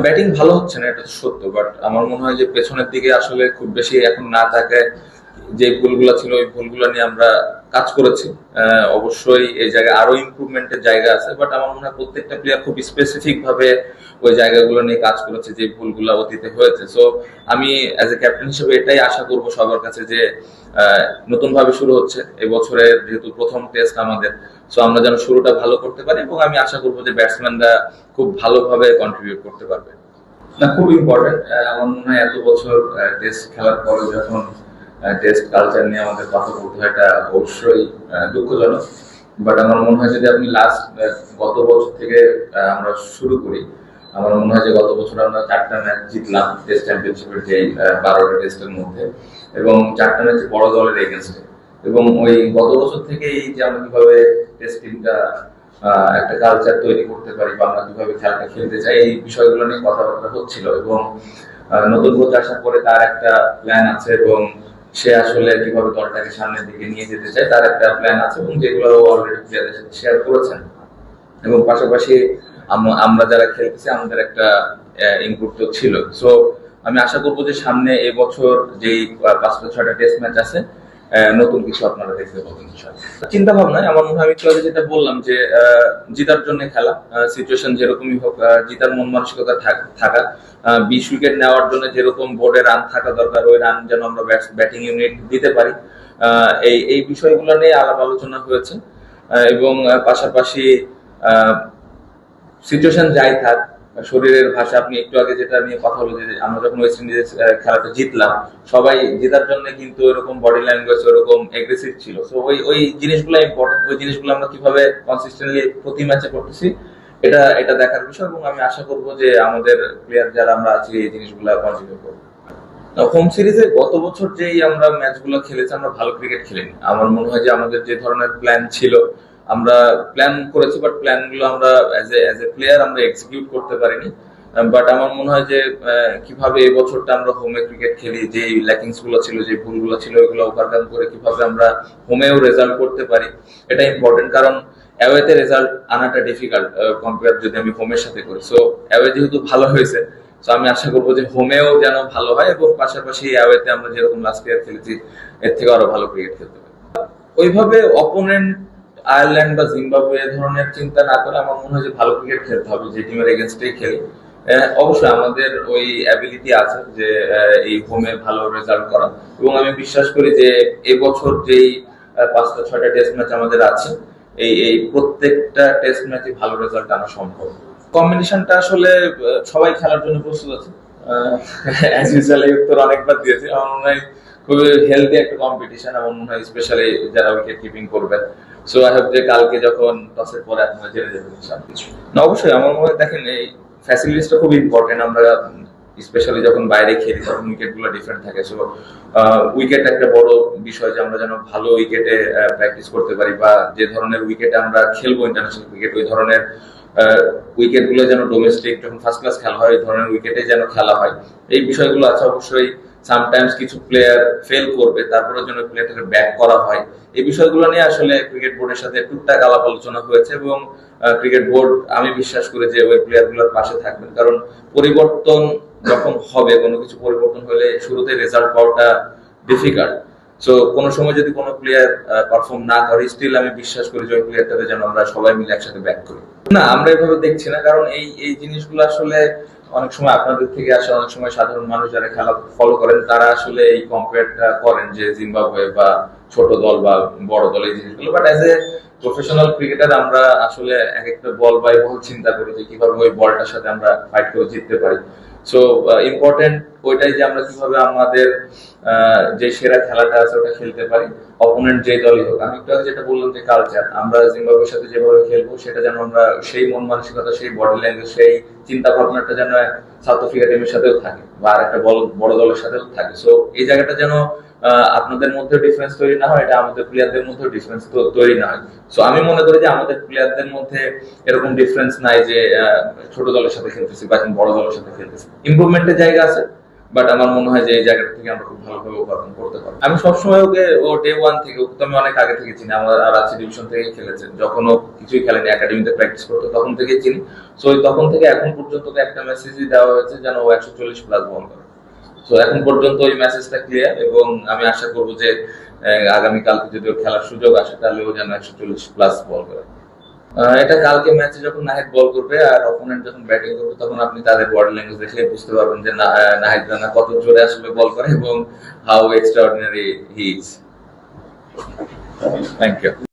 Batting ভালো হচ্ছে না, এটা তো সত্য, বাট আমার মনে হয় যে পেছনের দিকে আসলে খুব বেশি এখন না থাকে, যে ভুলগুলো ছিল ওই ভুলগুলো নিয়ে আমরা কাজ করেছি। অবশ্যই এই জায়গায় আরো ইমপ্রুভমেন্টের জায়গা আছে, বাট আমার মনে হয় প্রত্যেকটা প্লেয়ার খুব স্পেসিফিক ভাবে ওই জায়গাগুলো নিয়ে কাজ করেছে যে ভুলগুলো অতীতে হয়েছে। সো আমি অ্যাজ এ ক্যাপ্টেন হিসেবে এটাই আশা করব সবার কাছে যে নতুন ভাবে শুরু হচ্ছে এই বছরের, যেহেতু প্রথম টেস্ট আমাদের, সো আমরা যেন শুরুটা ভালো করতে পারি, এবং আমি আশা করবো যে ব্যাটসম্যানরা খুব ভালোভাবে কন্ট্রিবিউট করতে পারবে। না, খুব ইম্পর্টেন্ট। আমার মনে হয় এত বছর টেস্ট খেলার পরে যখন টেস্ট কালচার নিয়ে আমাদের কথা বলতে হয়, এটা অবশ্যই দুঃখজনক। বাট আমার মনে হয় যদি আপনি লাস্ট গত বছর থেকে আমরা শুরু করি, আমার মনে হয় যে গত বছর আমরা 4টা ম্যাচ জিতলাম টেস্ট চ্যাম্পিয়নশিপের যে 12টা টেস্টের মধ্যে, এবং 4টা ম্যাচ বড় দলের এগেনস্টে। এবং ওই গত বছর থেকেই যে আমরা কিভাবে টেস্ট টিমটা একটা কালচার তৈরি করতে পারি বা আমরা কিভাবে খেলাটা খেলতে চাই, এই বিষয়গুলো নিয়ে কথাবার্তা হচ্ছিল। এবং নতুন কোচ আসার পরে তার একটা প্ল্যান আছে, এবং সে আসলে কিভাবে দলটাকে সামনের দিকে নিয়ে যেতে চায় তার একটা প্ল্যান আছে, এবং যেগুলো অলরেডি প্লেয়ারদের সাথে শেয়ার করেছেন। এবং পাশাপাশি আমরা যারা খেলতেছি আমাদের একটা ইনপুট তো ছিল। সো আমি আশা করবো যে সামনে এবছর যেই 5টা 6টা টেস্ট ম্যাচ আছে, নতুন কিছু আপনারা দেখতে পাবেন ইনশাআল্লাহ। চিন্তা ভাবনায় আমার মনে হয় আমি একটু আগে যেটা বললাম যে জিতার জন্য খেলা, সিচুয়েশন যেরকমই হোক, জিতার মন মানসিকতা থাকা, 20 উইকেট নেওয়ার জন্য যেরকম বোর্ডে রান থাকা দরকার, ওই রান যেন আমরা ব্যাটিং ইউনিট দিতে পারি। এই এই বিষয়গুলো নিয়ে আলাপ আলোচনা হয়েছে। এবং পাশাপাশি সিচুয়েশন যাই থাক, শরীরের ভাষা, আপনি একটু আগে যেটা নিয়ে কথা হলো যে আমরা যখন ওয়েস্ট ইন্ডিজ খেলাটা জিতলাম, সবাই জেতার জন্য কিন্তু এরকম বডি ল্যাঙ্গুয়েজ ওরকম এগ্রেসিভ ছিল। সো ওই ওই জিনিসগুলো ইম্পর্টেন্ট, ওই জিনিসগুলো আমরা কিভাবে কনসিস্টেন্টলি প্রতি ম্যাচে করতেছি, এটা এটা দেখার বিষয়। এবং আমি আশা করবো যে আমাদের প্লেয়ার যারা আমরা আছি এই জিনিসগুলো কন্টিনিউ করবো। হোম সিরিজে গত বছর যেই আমরা ম্যাচগুলো খেলেছি, আমরা ভালো ক্রিকেট খেলিনি। আমার মনে হয় যে আমাদের যে ধরনের প্ল্যান ছিল, আমরা প্ল্যান করেছি, বাট প্ল্যান গুলো আমরা অ্যাজ এ প্লেয়ার আমরা এক্সিকিউট করতে পারিনি। বাট আমার মনে হয় যে কিভাবে এই বছরটা আমরা হোমে ক্রিকেট খেলি, যে ল্যাকিংস গুলো ছিল, যে ভুলগুলো ছিল, ওইগুলো ওভারকাম করে কিভাবে আমরা হোমেও রেজাল্ট করতে পারি, এটা ইম্পর্টেন্ট। কারণ অ্যাওয়েতে রেজাল্ট আনাটা ডিফিকাল্ট কম্পেয়ার যদি আমি হোমের সাথে করি। সো অ্যাওয়ে যেহেতু ভালো হয়েছে, তো আমি আশা করবো যে হোমেও যেন ভালো হয়, এবং পাশাপাশি অ্যাওয়েতে আমরা যেরকম লাস্ট ইয়ার খেলেছি এর থেকে আরো ভালো ক্রিকেট খেলতে পারি। ওইভাবে অপোনেন্ট আয়ারল্যান্ড বা জিম্বাবুয়ে ধরনের চিন্তা না করে আমার মনে হয় যে ভালো ক্রিকেট খেলতে হবে, যে টিমের এগেনস্টেই খেলি। অবশ্যই আমাদের ওই অ্যাবিলিটি আছে যে এই হোমে ভালো রেজাল্ট করা, এবং আমি বিশ্বাস করি যে এবছর যেই 5টা 6টা টেস্ট ম্যাচ আমাদের আছে, এই এই প্রত্যেকটা টেস্ট ম্যাচে ভালো রেজাল্ট আনা সম্ভব। কম্বিনেশনটা আসলে সবাই খেলার জন্য প্রস্তুত আছে। অ্যাজ ইউজুয়াল এই উত্তর অনেকবার দিয়েছে। আমার মনে হয় খুবই হেলদি একটা কম্পিটিশন, আমার মনে হয় স্পেশালি যারা উইকেট কিপিং করবে। সো আই হোপ যে কালকে যখন টসের পরে আপনারা জেনে যাবেন ইনশাআল্লাহ। না, অবশ্যই আমার মনে হয় দেখেন এই ফ্যাসিলিটিসটা খুব ইম্পর্টেন্ট। আমরা স্পেশালি যখন বাইরে খেলি তখন উইকেট গুলো ডিফারেন্ট থাকে। সো উইকেট একটা বড় বিষয়, যে আমরা যেন ভালো উইকেটে প্র্যাকটিস করতে পারি, বা যে ধরনের উইকেটে আমরা খেলবো ইন্টারন্যাশনাল ক্রিকেট, ওই ধরনের উইকেট গুলো যেন ডোমেস্টিক যখন ফার্স্ট ক্লাস খেলা হয় ওই ধরনের উইকেটে যেন খেলা হয়। এই বিষয়গুলো আছে। অবশ্যই সামটাইমস কিছু প্লেয়ার ফেল করবে, তারপরে যেন প্লেয়ারটাকে ব্যাক করা হয়। এই বিষয়গুলো নিয়ে আসলে ক্রিকেট বোর্ডের সাথে টুকটাক আলাপ আলোচনা হয়েছে, এবং ক্রিকেট বোর্ড আমি বিশ্বাস করি যে ওই প্লেয়ার গুলোর পাশে থাকবেন। কারণ পরিবর্তন যখন হবে, কোনো কিছু পরিবর্তন হলে শুরুতে রেজাল্ট পাওয়াটা ডিফিকাল্ট। সো কোনো সময় যদি কোনো প্লেয়ার পারফর্ম না করে, স্টিল আমি বিশ্বাস করি যে ওই প্লেয়ারটাকে যেন আমরা সবাই মিলে একসাথে ব্যাক করি। না, আমরা এভাবে দেখছি না, কারণ এই এই জিনিসগুলো আসলে অনেক সময় আপনাদের থেকে আসে, অনেক সময় সাধারণ মানুষ যারা খেলা ফলো করেন তারা আসলে এই কম্পেয়ারটা করেন যে জিম্বাবুয়ে বা ছোট দল বা বড় দল, এই জিনিসগুলো। But as a professional cricketer আমরা আসলে এক একটা বল বাই বল চিন্তা করি যে কিভাবে ওই বলটার সাথে আমরা ফাইট করে জিততে পারি। সো ইম্পর্টেন্ট ওইটাই যে আমরা কিভাবে আমাদের যে সেরা খেলাটা আছে ওটা খেলতে পারি, অপোনেন্ট যে দলই হোক। আমি একটু আগে যেটা বললাম যে কালচার, আমরা জিম্বাবুয়ের সাথে যেভাবে খেলবো সেটা যেন আমরা সেই মন মানসিকতা, সেই বডি ল্যাঙ্গুয়েজ, সেই চিন্তা ভাবনাটা যেন সাউথ আফ্রিকা টিমের সাথেও থাকে, বা আর একটা বড় দলের সাথেও থাকে। সো এই জায়গাটা যেন আপনাদের মধ্যে ডিফারেন্স তৈরি না হয়, এটা আমাদের প্লেয়ারদের মধ্যে ডিফারেন্স তৈরি না হয়। সো আমি মনে করি যে আমাদের প্লেয়ারদের মধ্যে এরকম ডিফারেন্স নাই যে ছোট দলের সাথে খেলতেছি বা বড় দলের সাথে খেলতেছি। ইমপ্রুভমেন্টের জায়গা আছে, বাট আমার মনে হয় যে এই জায়গাটা থেকে আমরা খুব ভালোভাবে ওভারকাম করতে পারবো। আমি সবসময় ওকে ও ডে ওয়ান থেকে, ওকে তো আমি অনেক আগে থেকে চিনি, আমার আর আছে ডিভিশন থেকে খেলেছে, যখন ও কিছুই খেলেনি একাডেমিতে প্র্যাকটিস করতো তখন থেকে চিনি। সো তখন থেকে এখন পর্যন্ত ওকে একটা মেসেজই দেওয়া হয়েছে যেন ও 140 প্লাস বল করে। তো এখন পর্যন্ত ওই মেসেজটা ক্লিয়ার, এবং আমি আশা করবো যে আগামীকালকে যদি ওর খেলার সুযোগ আসে তাহলে ও যেন 140 প্লাস বল করে। এটা কালকে ম্যাচে যখন নাহিদ বল করবে আর অপোনেন্ট যখন ব্যাটিং করবে তখন আপনি তাদের বডি ল্যাঙ্গুয়েজ দেখলে বুঝতে পারবেন যে নাহিদ রানা কত জোরে আসলে বল করে এবং how extraordinary he is. Thank you.